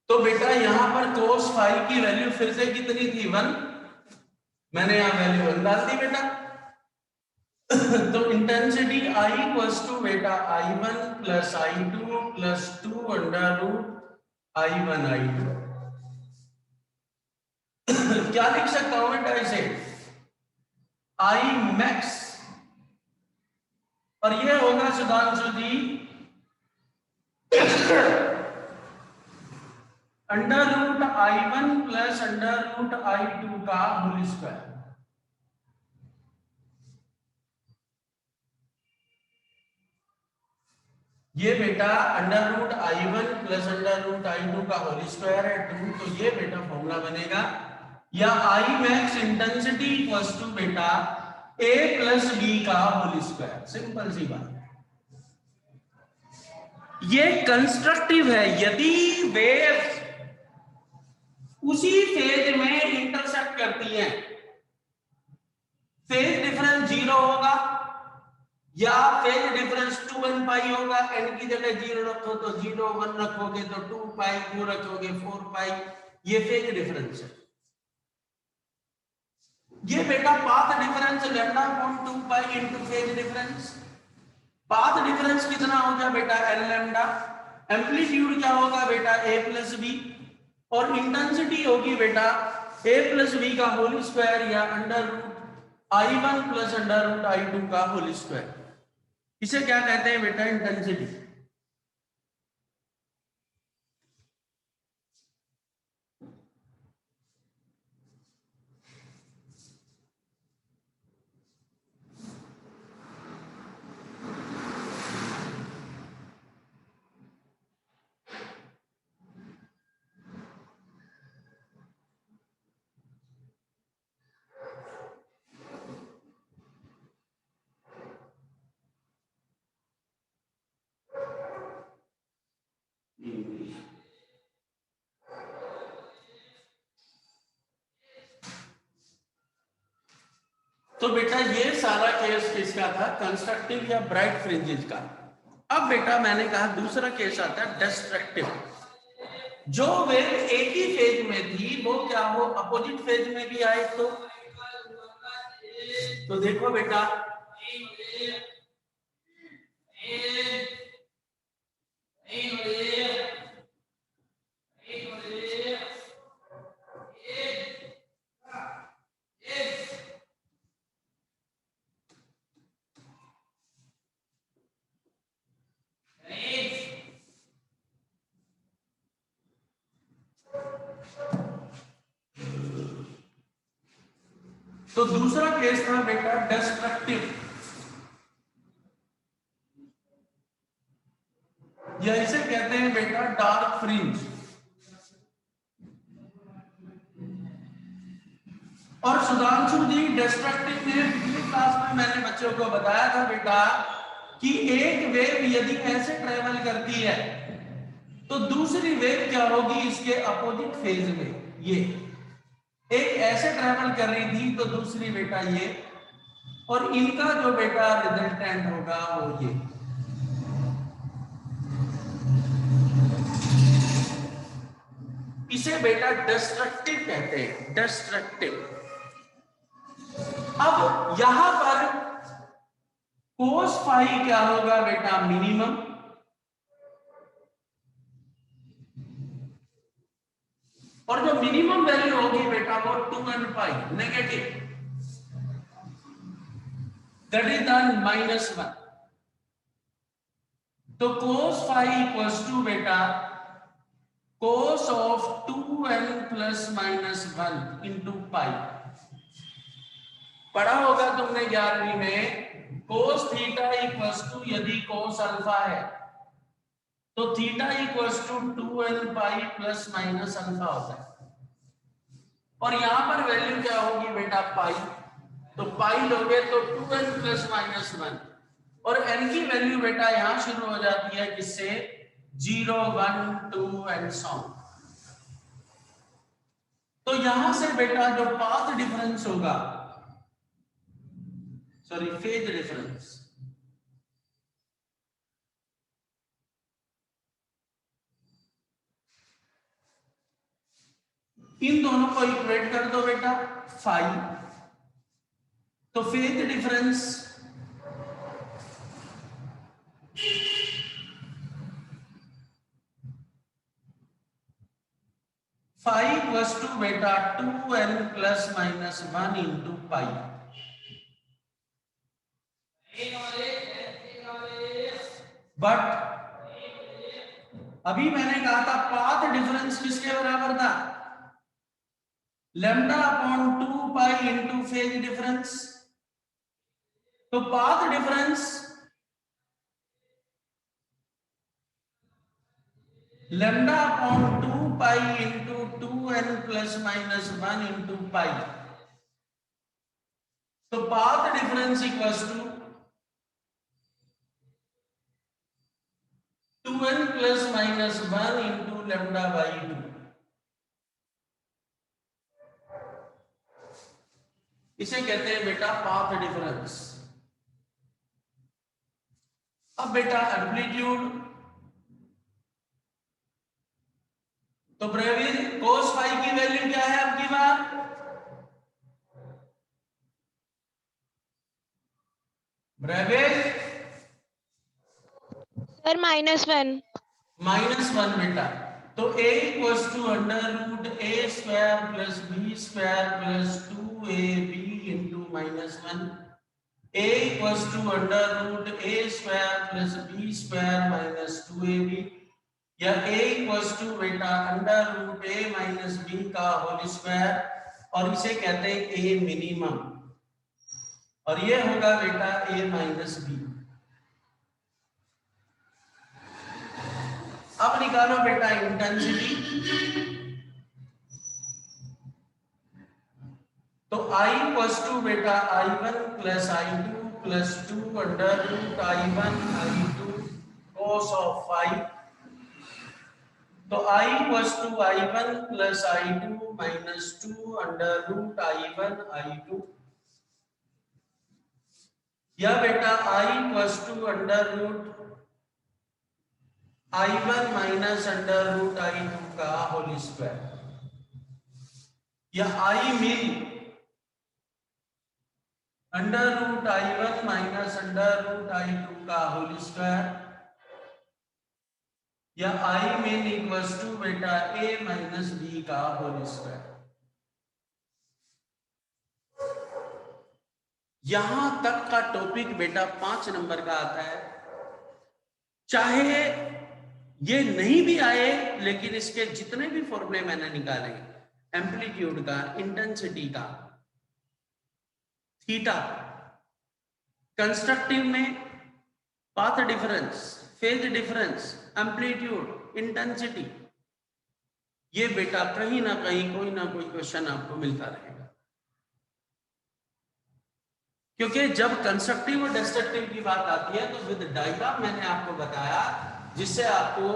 तो बेटा यहां पर cos फाई की वैल्यू फिर से कितनी थी 1, मैंने यहां वैल्यू 1 डाल दी बेटा। तो इंटेंसिटी I इक्वल्स टू बेटा I1 plus I2 plus 2 under root I1 I2। क्या लिख सकता हूं बेटा इसे, I मैक्स, और ये होगा Sudhanshu ji under root I1 plus under root I2 का होल स्क्वायर। ये बेटा under root I1 plus under root I2 का होल स्क्वायर है 2, तो ये बेटा फॉर्मूला बनेगा, या I max intensity equals to बेटा A प्लस बी का होल स्क्वायर। सिंपल सी बात, ये कंस्ट्रक्टिव है। यदि वेव्स उसी फेज में इंटरसेक्ट करती हैं, फेज डिफरेंस 0 होगा या फेज डिफरेंस 2n पाई होगा, n की जगह 0 रखो तो 0, 1 रखोगे तो 2 पाई, 2 रखोगे 4 पाई, ये फेज डिफरेंस है। ये बेटा path difference lambda upon 2 pi into phase difference. Path difference कितना हो गया बेटा l लैम्डा, एम्पलीट्यूड क्या होगा बेटा a प्लस बी, और इंटेंसिटी होगी बेटा a प्लस बी का होल स्क्वायर या under root I1 plus under root I2 का होल स्क्वायर। इसे क्या कहते हैं बेटा, इंटेंसिटी। तो बेटा ये सारा केस किसका था, कंस्ट्रक्टिव या ब्राइट फ्रिंजेस का। अब बेटा मैंने कहा दूसरा केस आता है डिस्ट्रक्टिव। जो वेव एक ही फेज में थी वो क्या हो अपोजिट फेज में भी आए तो देखो बेटा तो दूसरा केस था बेटा डिस्ट्रक्टिव, या इसे कहते हैं बेटा डार्क फ्रिंज। और सुधांशु जी डिस्ट्रक्टिव में पिछली क्लास में मैंने बच्चों को बताया था बेटा कि एक वेव यदि ऐसे ट्रेवल करती है तो दूसरी वेव क्या होगी इसके अपोजिट फेज में, ये एक ऐसे ट्रेवल कर रही थी तो दूसरी बेटा ये, और इनका जो बेटा रिजल्टेंट होगा वो ये। इसे बेटा डिस्ट्रक्टिव कहते हैं, डिस्ट्रक्टिव। अब यहां पर कोस फाई क्या होगा बेटा, मिनिमम, और जो मिनिमम वैल्यू होगी बेटा वो 2n pi negative, that is the -1। तो कोस फाई इक्वल्स टू बेटा cos of 2n plus -1 into पाई। पढ़ा होगा तुमने 11वीं में कोस थीटा इक्वल्स टू, यदि कोस अल्फा है तो theta equals to 2n pi plus minus alpha होता है, और यहां पर वैल्यू क्या होगी बेटा पाई, तो पाई लोगे तो 2n प्लस -1, और n की वैल्यू बेटा यहां शुरू हो जाती है किससे, 0 1 2 एंड सो ऑन। तो यहां से बेटा जो पाथ डिफरेंस होगा, सॉरी फेज डिफरेंस, इन दोनों को इक्वेट कर दो बेटा 5, तो phase difference five was to बेटा 2n plus minus 1 into pi. But अभी मैंने कहा था पाथ डिफरेंस किसके बराबर था? Lambda upon 2 pi into phase difference. तो path difference lambda upon 2 pi into 2n plus minus 1 into pi. तो path difference equals to 2n plus minus 1 into lambda by 2। इसे कहते हैं बेटा पाथ डिफरेंस। अब बेटा एम्पलीट्यूड, तो ब्रेवियर cos फाई की वैल्यू क्या है आपकी बात? ब्रेवियर सर -1। -1 बेटा। तो a equals to under root a square plus b square plus 2ab into -1। a equals to under root a square plus b square minus 2ab, या a इक्वल्स टू बेटा under root a minus b का whole square, और इसे कहते हैं a minimum, और ये होगा बेटा a माइनस b। अब निकालो बेटा इंटेंसिटी। तो I इक्वल्स टू बेटा I1 plus I2 plus 2 under root I1 I2 cos of phi. तो I equals to I1 plus I2 minus 2 under root I1 I2, या बेटा I equals to under root I1 minus under root I2 का whole square, या I min under root I1 minus under root I2 का whole square, या I min equals to बेटा a minus b का whole square. यहां तक का topic बेटा 5 नंबर का आता है। चाहे ये नहीं भी आए, लेकिन इसके जितने भी फॉर्मूले मैंने निकाले, एम्पलीट्यूड का, इंटेंसिटी का, थीटा, कंस्ट्रक्टिव में path difference, phase difference, amplitude, intensity, ये बेटा कहीं ना कहीं कोई ना कोई क्वेश्चन आपको मिलता रहेगा। क्योंकि जब कंस्ट्रक्टिव और डिस्ट्रक्टिव की बात आती है तो विद डायग्राम मैंने आपको बताया, जिससे आपको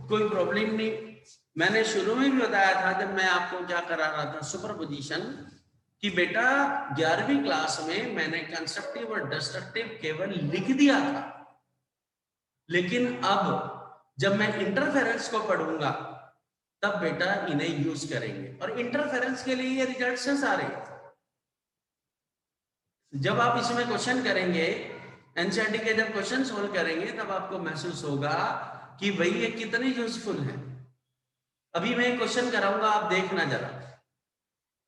कोई प्रॉब्लम नहीं। मैंने शुरू में भी बताया था जब मैं आपको क्या करा रहा था, सुपरपोजिशन, कि बेटा 11वीं क्लास में मैंने कंस्ट्रक्टिव और डिस्ट्रक्टिव केवल लिख दिया था, लेकिन अब जब मैं इंटरफेरेंस को पढ़ूंगा तब बेटा इन्हें यूज करेंगे, और इंटरफेरेंस के लिए ये रिजल्ट्स आ रहे हैं। जब आप इसमें क्वेश्चन करेंगे, एनसीईआरटी के जब क्वेश्चन सोल्व करेंगे, तब आपको महसूस होगा कि भाई ये कितने यूजफुल है। अभी मैं क्वेश्चन कराऊंगा, आप देखना जरा,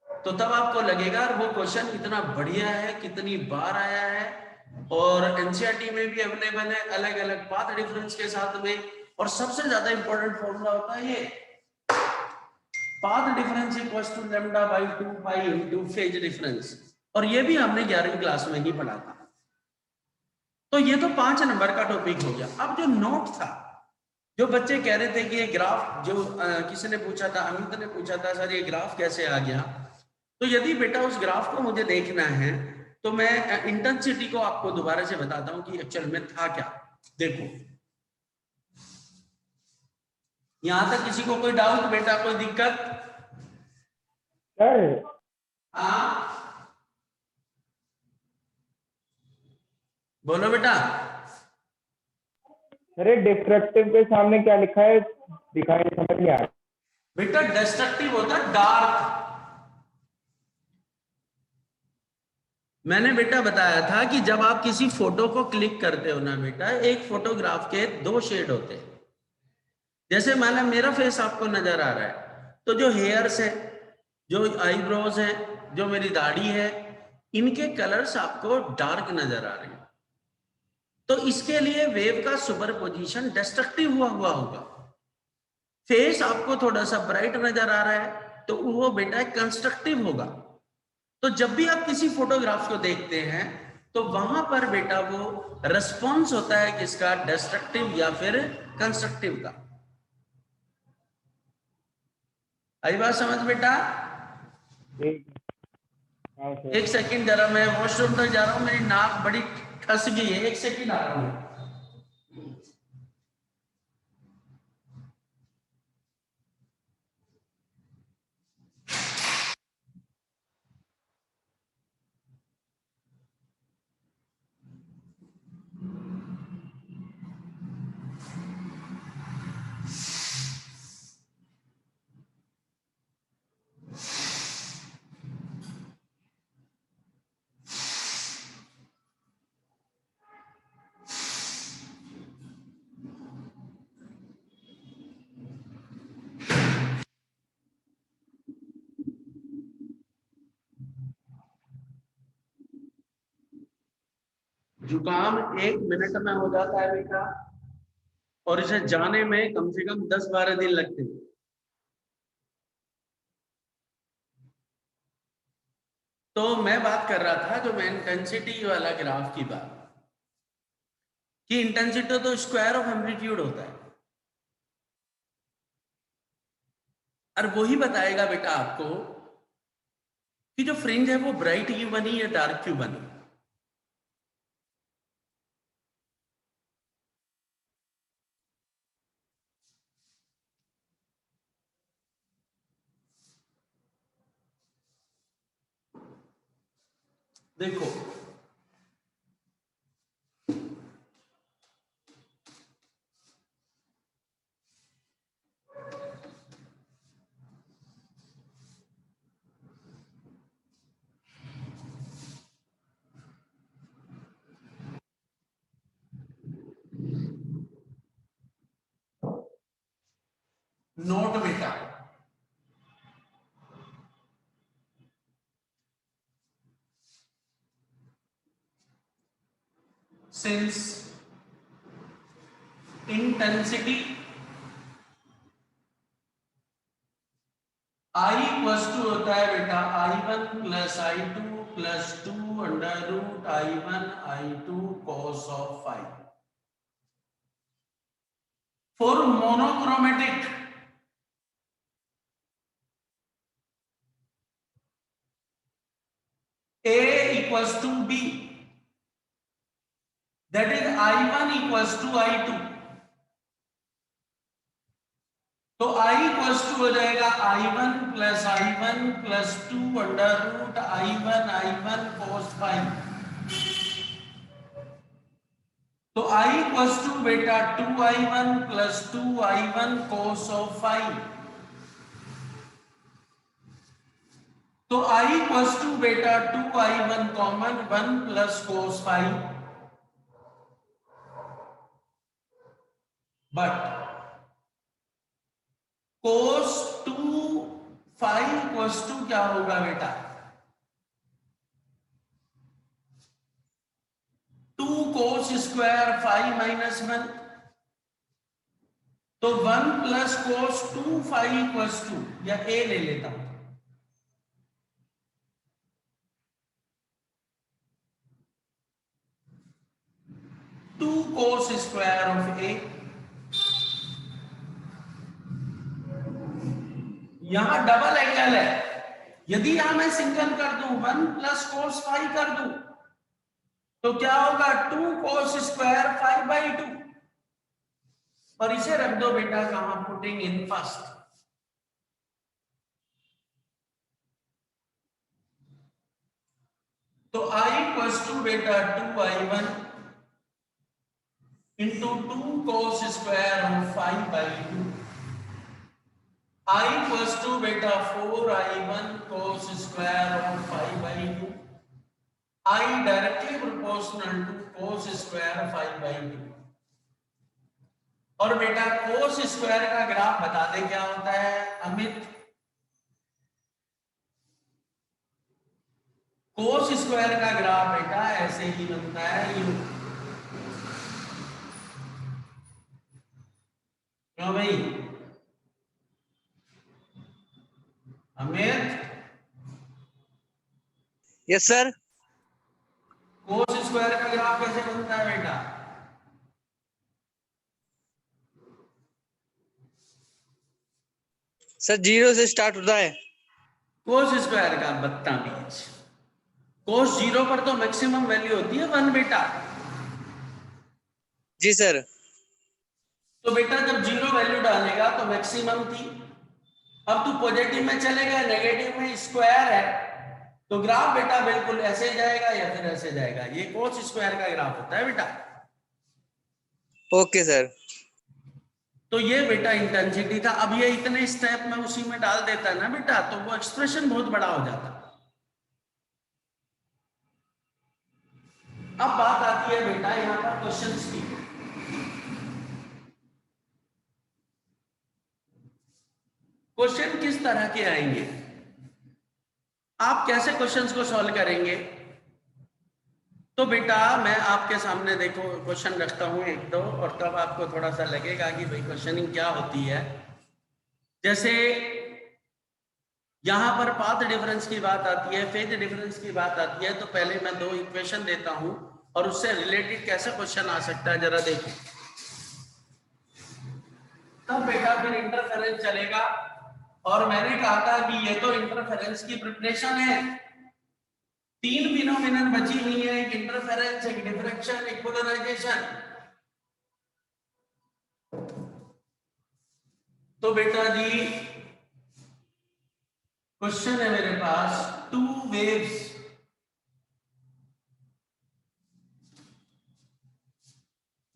तो तब आपको लगेगा वो क्वेश्चन इतना बढ़िया है, कितनी बार आया है, और एनसीईआरटी में भी अवेलेबल है अलग अलग पाथ डिफरेंस के साथ में। और सबसे ज्यादा इंपॉर्टेंट फॉर्मूला होता है ये path difference equals to lambda by 2 pi into phase difference, और ये भी हमने 11वीं क्लास में ही पढ़ा था। तो ये तो 5 नंबर का टॉपिक हो गया। अब जो नोट था, जो बच्चे कह रहे थे कि ये ग्राफ, जो किसी ने पूछा था, अमित ने पूछा था सर ये ग्राफ कैसे आ गया, तो यदि बेटा उस ग्राफ को मुझे देखना है तो मैं इंटेंसिटी को आपको दोबारा से बताता हूं कि एक्चुअल में था क्या। देखो यहां तक किसी को कोई डाउट बेटा, कोई दिक्कत? हाँ बोलो बेटा। अरे डिस्ट्रक्टिव के सामने क्या लिखा है दिखाई समझ नहीं आ रहा। बेटा डिस्ट्रक्टिव होता है डार्क। मैंने बेटा बताया था कि जब आप किसी फोटो को क्लिक करते हो ना बेटा, एक फोटोग्राफ के दो शेड होते हैं। जैसे मान लो मेरा फेस आपको नजर आ रहा है, तो जो हेयर्स है, जो आईब्रोज है, जो मेरी दाढ़ी है, इनके कलर्स आपको डार्क नजर आ रहे हैं। तो इसके लिए वेव का सुपरपोजिशन डिस्ट्रक्टिव हुआ हुआ होगा। फेस आपको थोड़ा सा ब्राइट नजर आ रहा है तो वो बेटा कंस्ट्रक्टिव होगा। तो जब भी आप किसी फोटोग्राफ को देखते हैं तो वहां पर बेटा वो रेस्पॉन्स होता है किसका, डिस्ट्रक्टिव या फिर कंस्ट्रक्टिव का। आई बात समझ बेटा? एक सेकंड जरा, मैं वॉशरूम तक जा रहा हूं, मेरी नाक बड़ी फंस गई है, एक सेकंड आ रहा हूं। जुकाम 1 मिनट में हो जाता है बेटा, और इसे जाने में कम से कम 10-12 दिन लगते हैं। तो मैं बात कर रहा था, जो मैं इंटेंसिटी वाला ग्राफ की बात, कि इंटेंसिटी तो स्क्वायर ऑफ एम्पलीट्यूड होता है, और वही बताएगा बेटा आपको कि जो फ्रिंज है वो ब्राइट क्यों बनी या डार्क क्यों बनी। देखो नोट बेटा, since intensity I equals to होता है बेटा I1 plus I2 plus 2 under root I1 I2 cos of five. For monochromatic A equals to B, that is I1 equals to I2। तो I इक्वल्स टू हो जाएगा I1 plus 2 under root I1 cos five. तो I equals to बेटा 2I1 plus 2I1 cos of five. तो I equals to बेटा 2I1 common 1 plus cos five, but cos 2 five equals to क्या होगा बेटा, 2 cos square 5 minus 1, तो 1 plus cos 2 five equals to, या A ले लेता हूं, 2 cos स्क्वायर ऑफ A। यहां डबल एंगल है, यदि यहां मैं सिंगल कर दूं 1 प्लस cos फाइव कर दूं तो क्या होगा 2 cos स्क्वायर 5/2, और इसे रख दो बेटा कहां, पुटिंग इन फर्स्ट। तो I इक्वल्स टू बेटा 2I1 into 2 cos square of 5/2 I equals to बेटा 4i1 cos square of 5/2, I directly proportional to cos square 5/2। और बेटा cos स्क्वायर का ग्राफ बता दे क्या होता है अमित। cos स्क्वायर का ग्राफ बेटा ऐसे ही बनता है यू। क्यों भाई Amit? Yes sir. cos square का ग्राफ कैसे बनता है बेटा? सर 0 से स्टार्ट होता है। cos स्क्वायर का बदतमीज, cos 0 पर तो मैक्सिमम वैल्यू होती है 1 बेटा। जी सर। तो बेटा जब 0 वैल्यू डालेगा तो मैक्सिमम थी। अब तू पॉजिटिव में चलेगा, नेगेटिव में स्क्वायर है, तो ग्राफ बेटा बिल्कुल ऐसे जाएगा या फिर ऐसे जाएगा। ये cos स्क्वायर का ग्राफ होता है बेटा। Okay sir. तो ये बेटा इंटेंसिटी था। अब ये इतने स्टेप में उसी में डाल देता ना बेटा, तो वो एक्सप्रेशन बहुत बड़ा हो जाता। अब बात आती है बेटा यहाँ पर क्वेश्चंस की। क्वेश्चन किस तरह के आएंगे, आप कैसे क्वेश्चंस को सॉल्व करेंगे? तो बेटा मैं आपके सामने देखो क्वेश्चन रखता हूं एक दो, और तब आपको थोड़ा सा लगेगा कि भाई क्वेश्चनिंग क्या होती है। जैसे यहां पर पाथ डिफरेंस की बात आती है, फेज डिफरेंस की बात आती है, तो पहले मैं दो इक्वेशन देता हूं और उससे रिलेटेड कैसे क्वेश्चन आ सकता है जरा देखो। तब बेटा फिर इंटरफेरेंस चलेगा, और मैंने कहा था कि ये तो इंटरफेरेंस की प्रिपरेशन है। 3 फिनोमिनन बची हुई है, एक इंटरफेरेंस, एक डिफ्रैक्शन, एक पोलराइजेशन। तो बेटा जी क्वेश्चन है मेरे पास, 2 waves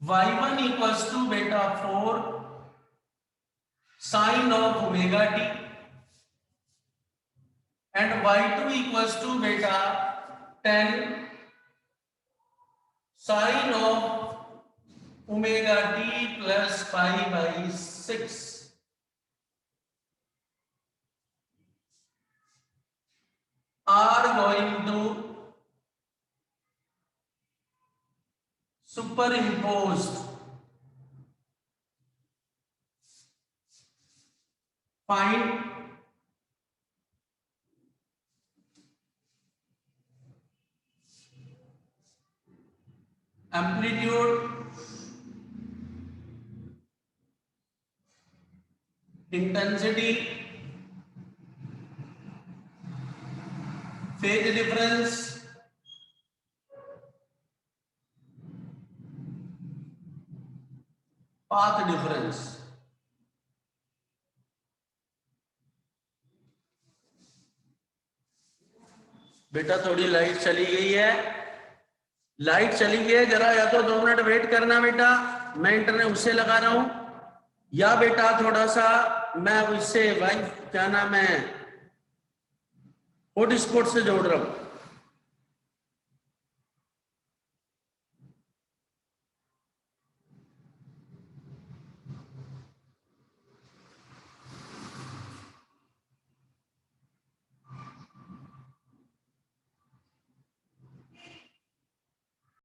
y1 equals to बेटा 4 sin of omega t and y2 equals to बेटा 10 sin of omega t plus pi/6 are going to superimposed find amplitude, intensity, phase difference, path difference। बेटा थोड़ी light चली गई है, light चली गई है, जरा या तो 2 मिनट वेट करना बेटा, मैं इंटरनेट उससे लगा रहा हूं, या बेटा थोड़ा सा मैं उससे क्या नाम है हॉटस्पॉट से जोड़ रहा हूं।